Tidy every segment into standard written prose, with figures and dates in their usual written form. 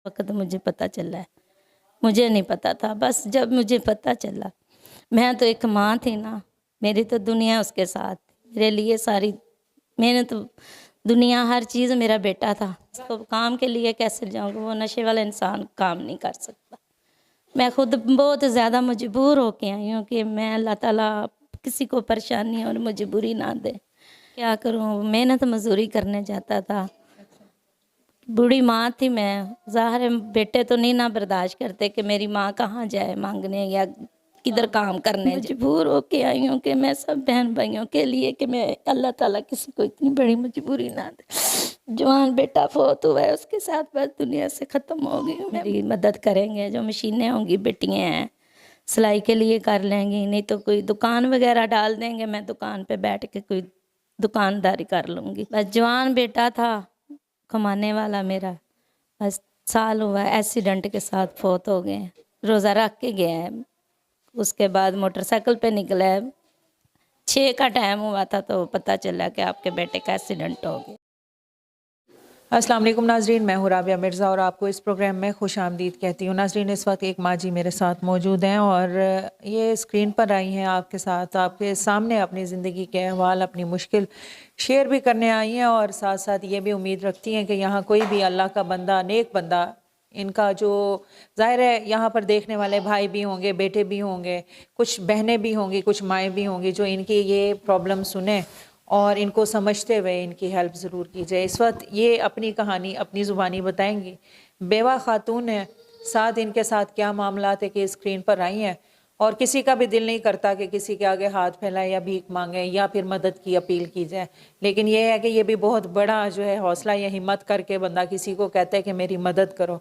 वक्त मुझे पता चला है, मुझे नहीं पता था। बस जब मुझे पता चला, मैं तो एक माँ थी ना, मेरी तो दुनिया उसके साथ। मेरे लिए सारी मैंने तो दुनिया, हर चीज़ मेरा बेटा था। उसको काम के लिए कैसे जाऊँगी, वो नशे वाला इंसान काम नहीं कर सकता। मैं खुद बहुत ज़्यादा मजबूर होके आई हूँ कि मैं अल्लाह ताला किसी को परेशानी और मजबूरी ना दे। क्या करूँ, मेहनत मजदूरी करने जाता था। बूढ़ी माँ थी मैं, ज़ाहिर है बेटे तो नहीं ना बर्दाश्त करते कि मेरी माँ कहाँ जाए मांगने या किधर काम करने। मजबूर होके आई हूँ कि मैं सब बहन भाइयों के लिए कि मैं अल्लाह ताला किसी को इतनी बड़ी मजबूरी ना दे। जवान बेटा फौत हुआ है, उसके साथ बस दुनिया से ख़त्म हो गई हूँ। मेरी मदद करेंगे, जो मशीनें होंगी बेटियाँ हैं सिलाई के लिए कर लेंगी, नहीं तो कोई दुकान वगैरह डाल देंगे, मैं दुकान पे बैठ के कोई दुकानदारी कर लूँगी। बस जवान बेटा था कमाने वाला मेरा, बस साल हुआ एक्सीडेंट के साथ फौत हो गए। रोज़ा रख के गया है, उसके बाद मोटरसाइकिल पे निकला है। 6 का टाइम हुआ था तो पता चला कि आपके बेटे का एक्सीडेंट हो गया। अस्सलाम वालेकुम नाजरीन, मैं हूँ राबिया मिर्ज़ा और आपको इस प्रोग्राम में खुश आमदीद कहती हूँ। नाजरीन, इस वक्त एक माँ जी मेरे साथ मौजूद हैं और ये स्क्रीन पर आई हैं आपके साथ, आपके सामने अपनी ज़िंदगी के अहवाल, अपनी मुश्किल शेयर भी करने आई हैं और साथ साथ ये भी उम्मीद रखती हैं कि यहाँ कोई भी अल्लाह का बंदा, नेक बंदा, इनका जो ज़ाहिर है यहाँ पर देखने वाले भाई भी होंगे, बेटे भी होंगे, कुछ बहनें भी होंगी, कुछ माएँ भी होंगी जो इनकी ये प्रॉब्लम सुने और इनको समझते हुए इनकी हेल्प ज़रूर की जाए। इस वक्त ये अपनी कहानी अपनी ज़ुबानी बताएंगी। बेवा खातून है, साथ इनके साथ क्या मामला थे कि स्क्रीन पर आई हैं और किसी का भी दिल नहीं करता कि किसी के आगे हाथ फैलाए या भीख मांगे या फिर मदद की अपील की जाए। लेकिन ये है कि ये भी बहुत बड़ा जो है हौसला या हिम्मत करके बंदा किसी को कहता है कि मेरी मदद करो,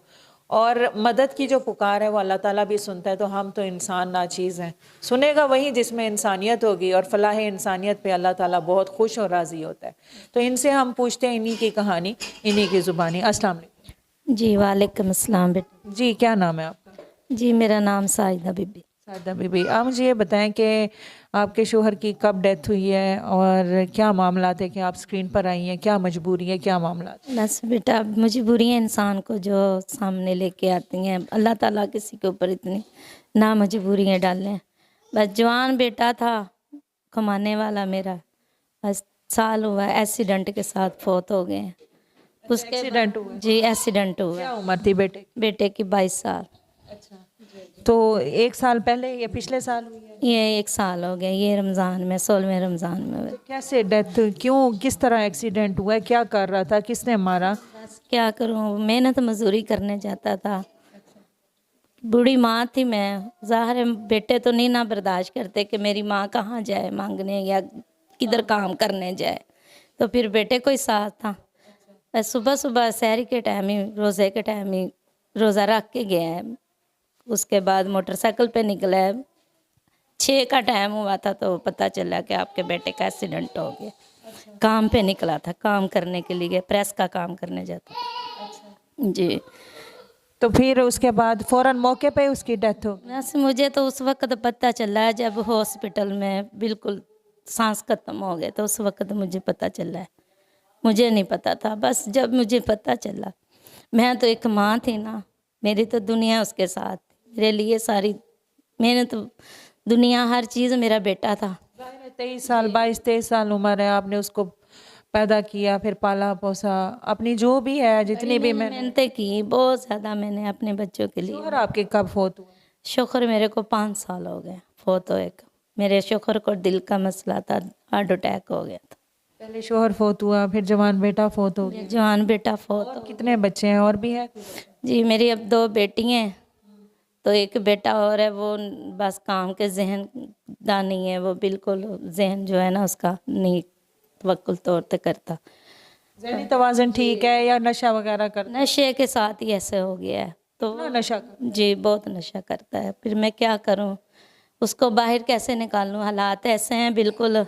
और मदद की जो पुकार है वो अल्लाह ताला भी सुनता है। तो हम तो इंसान नाचीज़ हैं, सुनेगा वही जिसमें इंसानियत होगी और फलाह इंसानियत पे अल्लाह ताला बहुत खुश और राज़ी होता है। तो इनसे हम पूछते हैं इन्हीं की कहानी, इन्हीं की ज़ुबानी। अस्सलाम वालेकुम। जी वालेकुम अस्सलाम बेटा। जी, क्या नाम है आपका? जी मेरा नाम साजिदा बीबी। सादा बीबी, आप मुझे ये बताएं कि आपके शोहर की कब डेथ हुई है और क्या मामला थे कि आप स्क्रीन पर आई हैं, क्या मजबूरी है, क्या मामला? बस बेटा, मजबूरियाँ इंसान को जो सामने लेके आती हैं, अल्लाह ताला किसी के ऊपर इतनी ना मजबूरियाँ डालें। बस जवान बेटा था कमाने वाला मेरा, बस साल हुआ एक्सीडेंट के साथ फौत हो गए। उसके एक्सीडेंट हुआ? जी एक्सीडेंट हुआ। क्या उम्र थी बेटे की? बेटे की 22 साल। अच्छा, तो 1 साल पहले या पिछले साल हुई है? ये 1 साल हो गया, ये रमज़ान में 16वें रमज़ान में। तो कैसे डेथ, क्यों, किस तरह एक्सीडेंट हुआ है, क्या कर रहा था, किसने मारा? बस क्या करूँ, मेहनत मजदूरी करने जाता था। बूढ़ी माँ थी मैं, ज़ाहिर है बेटे तो नहीं ना बर्दाश्त करते कि मेरी माँ कहाँ जाए मांगने या किधर काम करने जाए। तो फिर बेटे को ही साथ था। बस सुबह सुबह सहरी के टाइम ही, रोज़े के टाइम ही रोज़ा रख के गया है। उसके बाद मोटरसाइकिल पे निकला है। 6 का टाइम हुआ था तो पता चला कि आपके बेटे का एक्सीडेंट हो गया। काम पे निकला था, काम करने के लिए, प्रेस का काम करने जाता था। जी। तो फिर उसके बाद फौरन मौके पे उसकी डेथ हो गई? बस मुझे तो उस वक्त पता चला है जब हॉस्पिटल में बिल्कुल सांस खत्म हो गए, तो उस वक्त मुझे पता चला है, मुझे नहीं पता था। बस जब मुझे पता चला, मैं तो एक माँ थी ना, मेरी तो दुनिया उसके साथ। मेरे लिए सारी मैंने तो दुनिया, हर चीज़ मेरा बेटा था। 23 साल, 22-23 साल उम्र है, आपने उसको पैदा किया, फिर पाला पोसा, अपनी जो भी है जितनी भी मेहनतें की बहुत ज़्यादा मैंने अपने बच्चों के लिए। शोहर आपके कब फौत हुआ? शोहर मेरे को 5 साल हो गए फौत हुए। मेरे शोहर को दिल का मसला था, हार्ट अटैक हो गया था। पहले शोहर फौत हुआ, फिर जवान बेटा फौत हो गया। जवान बेटा फौत और हो। कितने बच्चे हैं, और भी है? जी मेरी अब 2 बेटी हैं, तो एक बेटा और है, वो बस काम के जहन दानी है, वो बिल्कुल जहन जो है ना उसका नहीं तवक्कुल तौर पे करता। ज़हनी तवाज़ुन ठीक है या नशा वगैरह करता? नशे के साथ ही ऐसे हो गया है तो ना नशा करता? जी बहुत नशा करता है। फिर मैं क्या करूं, उसको बाहर कैसे निकालूं, हालात ऐसे हैं बिल्कुल।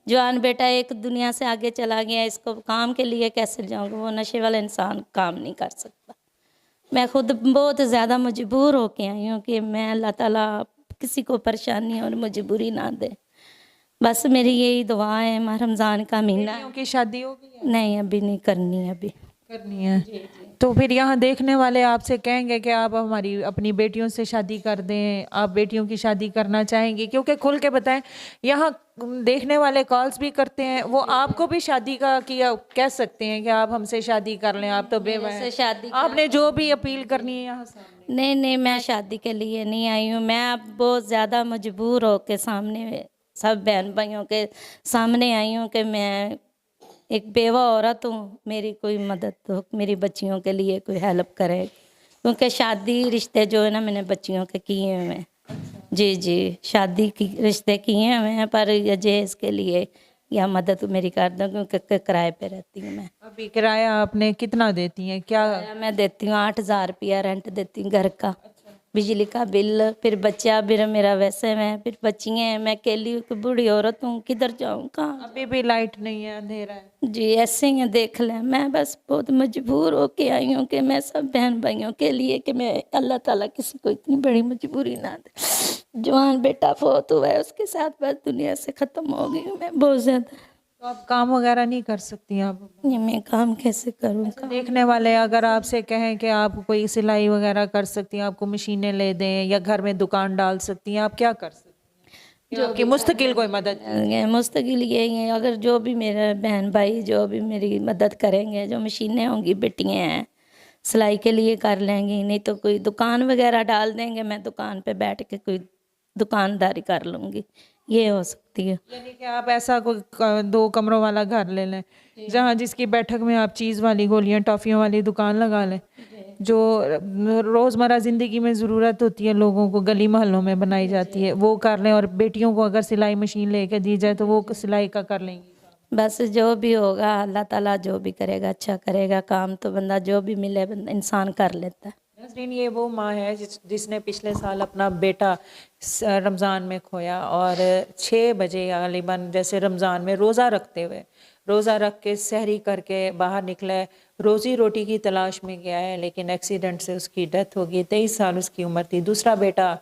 जवान बेटा एक दुनिया से आगे चला गया, इसको काम के लिए कैसे जाऊंगा, वो नशे वाला इंसान काम नहीं कर सकता। मैं खुद बहुत ज़्यादा मजबूर होके आई हूँ कि मैं अल्लाह ताला किसी को परेशानी और मजबूरी ना दे। बस मेरी यही दुआ है। रमज़ान का महीना बेटियों की शादी हो गई है? नहीं, अभी नहीं करनी, अभी کرنی ہے. تو پھر یہاں دیکھنے والے آپ سے کہیں گے کہ آپ ہماری اپنی بیٹیوں سے شادی کر دیں, آپ بیٹیوں کی شادی کرنا چاہیں گی؟ کیونکہ کھل کے بتائیں, یہاں دیکھنے والے کالز بھی کرتے ہیں, وہ آپ کو بھی شادی کا کیا کہہ سکتے ہیں کہ آپ ہم سے شادی کر لیں, آپ تو بیوہ ہیں, شادی آپ نے جو بھی اپیل کرنی ہے یہاں سامنے. نہیں نہیں, میں شادی کے لیے نہیں آئی ہوں. میں اب بہت زیادہ مجبور ہو کے سامنے سب بہن بھائیوں کے سامنے آئی ہوں کہ میں ایک بیوہ عورت ہوں, میری کوئی مدد ہو, میری بچیوں کے لیے کوئی ہیلپ کرے, کیونکہ شادی رشتے جو ہے نا میں نے بچیوں کے کیے ہوئے ہیں. جی جی, شادی کی رشتے کیے ہوئے ہیں, پر یہ جہیز کے لیے یا مدد میری کر دو, کیونکہ کرائے پہ رہتی ہوں میں. ابھی کرایہ آپ نے کتنا دیتی ہیں کیا؟ میں دیتی ہوں 8,000 روپیہ رینٹ دیتی ہوں گھر کا, بجلی کا بل, پھر بچہ پھر میرا ویسے میں, پھر بچیاں ہیں, میں اکیلی بوڑھی عورت ہوں, کدھر جاؤں کہاں. ابھی بھی لائٹ نہیں ہے, اندھیرا ہے. جی ایسے ہی ہیں, دیکھ لیں. میں بس بہت مجبور ہو کے آئی ہوں کہ میں سب بہن بھائیوں کے لیے کہ میں اللہ تعالیٰ کسی کو اتنی بڑی مجبوری نہ دے. جوان بیٹا فوت ہوا ہے, اس کے ساتھ بس دنیا سے ختم ہو گئی ہوں میں بہت زیادہ. تو آپ کام وغیرہ نہیں کر سکتی آپ؟ یہ میں کام کیسے کروں گا؟ دیکھنے والے اگر آپ سے کہیں کہ آپ کوئی سلائی وغیرہ کر سکتی ہیں, آپ کو مشینیں لے دیں یا گھر میں دکان ڈال سکتی ہیں, آپ کیا کر سکتی ہیں جو آپ کی مستقل کوئی مدد؟ مستقل یہی ہے, اگر جو بھی میرے بہن بھائی جو بھی میری مدد کریں گے, جو مشینیں ہوں گی بیٹیاں ہیں سلائی کے لیے کر لیں گی, نہیں تو کوئی دکان وغیرہ ڈال دیں گے, میں دکان پہ بیٹھ کے کوئی دکانداری کر لوں گی, یہ ہو سکتی ہے. یعنی کہ آپ ایسا کوئی 2 کمروں والا گھر لے لیں جہاں جس کی بیٹھک میں آپ چیز والی گولیاں ٹافیوں والی دکان لگا لیں, جو روزمرہ زندگی میں ضرورت ہوتی ہے لوگوں کو, گلی محلوں میں بنائی جاتی ہے, وہ کر لیں. اور بیٹیوں کو اگر سلائی مشین لے کے دی جائے تو وہ سلائی کا کر لیں گی. بس جو بھی ہوگا اللہ تعالیٰ جو بھی کرے گا اچھا کرے گا. کام تو بندہ جو بھی ملے بندہ انسان کر لیتا ہے. نسرین, یہ وہ ماں ہے جس نے پچھلے سال اپنا بیٹا رمضان میں کھویا, اور 6 بجے غالباً جیسے رمضان میں روزہ رکھتے ہوئے, روزہ رکھ کے سحری کر کے باہر نکلا ہے, روزی روٹی کی تلاش میں گیا ہے, لیکن ایکسیڈنٹ سے اس کی ڈیتھ ہو گئی. 23 سال اس کی عمر تھی. دوسرا بیٹا,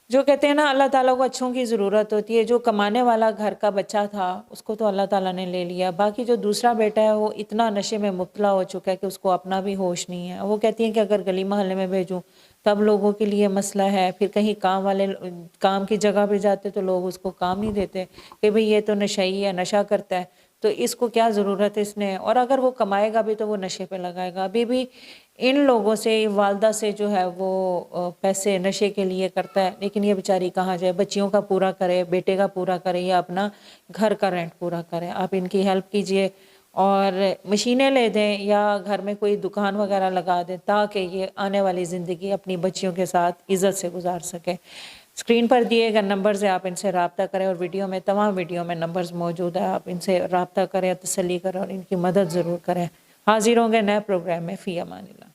جو کہتے ہیں نا اللہ تعالیٰ کو اچھوں کی ضرورت ہوتی ہے, جو کمانے والا گھر کا بچہ تھا اس کو تو اللہ تعالیٰ نے لے لیا. باقی جو دوسرا بیٹا ہے وہ اتنا نشے میں مبتلا ہو چکا ہے کہ اس کو اپنا بھی ہوش نہیں ہے. وہ کہتی ہیں کہ اگر گلی محلے میں بھیجوں تب لوگوں کے لیے مسئلہ ہے, پھر کہیں کام کی جگہ پہ جاتے تو لوگ اس کو کام نہیں دیتے کہ بھئی یہ تو نشئی ہے, نشہ کرتا ہے, تو اس کو کیا ضرورت ہے اس نے, اور اگر وہ کمائے گا بھی تو وہ نشے پہ لگائے گا. ابھی بھی ان لوگوں سے, والدہ سے جو ہے وہ پیسے نشے کے لیے کرتا ہے, لیکن یہ بیچاری کہاں جائے, بچیوں کا پورا کرے, بیٹے کا پورا کرے, یا اپنا گھر کا رینٹ پورا کرے. آپ ان کی ہیلپ کیجئے اور مشینیں لے دیں یا گھر میں کوئی دکان وغیرہ لگا دیں تاکہ یہ آنے والی زندگی اپنی بچیوں کے ساتھ عزت سے گزار سکے. اسکرین پر دیے گئے نمبرز ہیں, آپ ان سے رابطہ کریں, اور ویڈیو میں تمام ویڈیو میں نمبرز موجود ہیں, آپ ان سے رابطہ کریں, تسلی کریں اور ان کی مدد ضرور کریں. حاضر ہوں گے نئے پروگرام میں. فی امان اللہ.